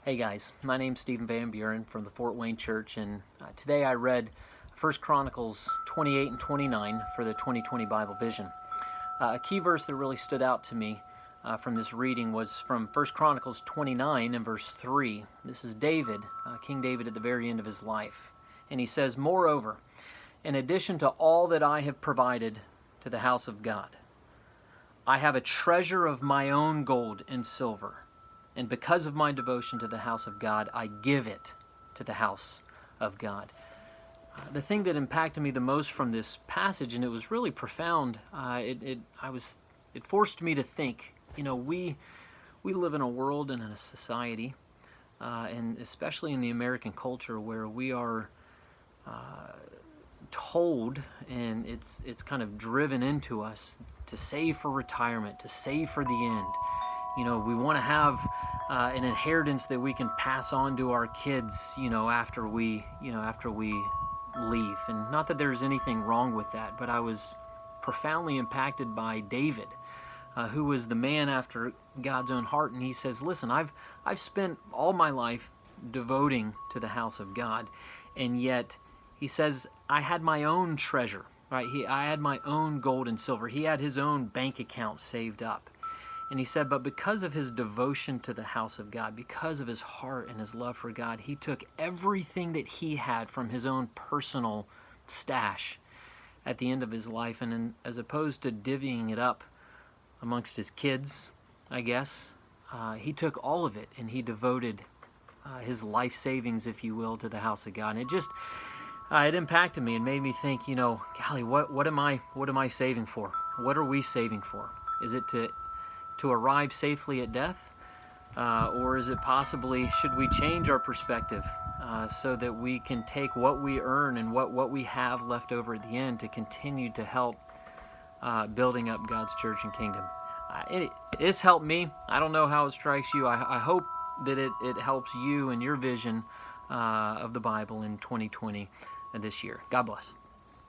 Hey guys, my name's Stephen Van Buren from the Fort Wayne Church, and today I read 1 Chronicles 28 and 29 for the 2020 Bible Vision. A key verse that really stood out to me from this reading was from 1 Chronicles 29 and verse 3. This is David, King David at the very end of his life. And he says, "Moreover, in addition to all that I have provided to the house of God, I have a treasure of my own gold and silver. And because of my devotion to the house of God, I give it to the house of God." The thing that impacted me the most from this passage, and it was really profound, it forced me to think. We live in a world and in a society, and especially in the American culture, where we are told, and it's kind of driven into us to save for retirement, to save for the end. We want to have an inheritance that we can pass on to our kids, after we leave. And not that there's anything wrong with that, but I was profoundly impacted by David, who was the man after God's own heart. And he says, "Listen, I've spent all my life devoting to the house of God, and yet," he says, "I had my own treasure." Right? I had my own gold and silver. He had his own bank account saved up. And he said, but because of his devotion to the house of God, because of his heart and his love for God, he took everything that he had from his own personal stash at the end of his life, and as opposed to divvying it up amongst his kids, I guess, he took all of it and he devoted his life savings, if you will, to the house of God. And it impacted me and made me think, golly, what am I saving for? What are we saving for? Is it to arrive safely at death? Or is it possibly, should we change our perspective so that we can take what we earn and what we have left over at the end to continue to help building up God's church and kingdom? It's helped me. I don't know how it strikes you. I hope that it helps you in your vision of the Bible in 2020 and this year. God bless.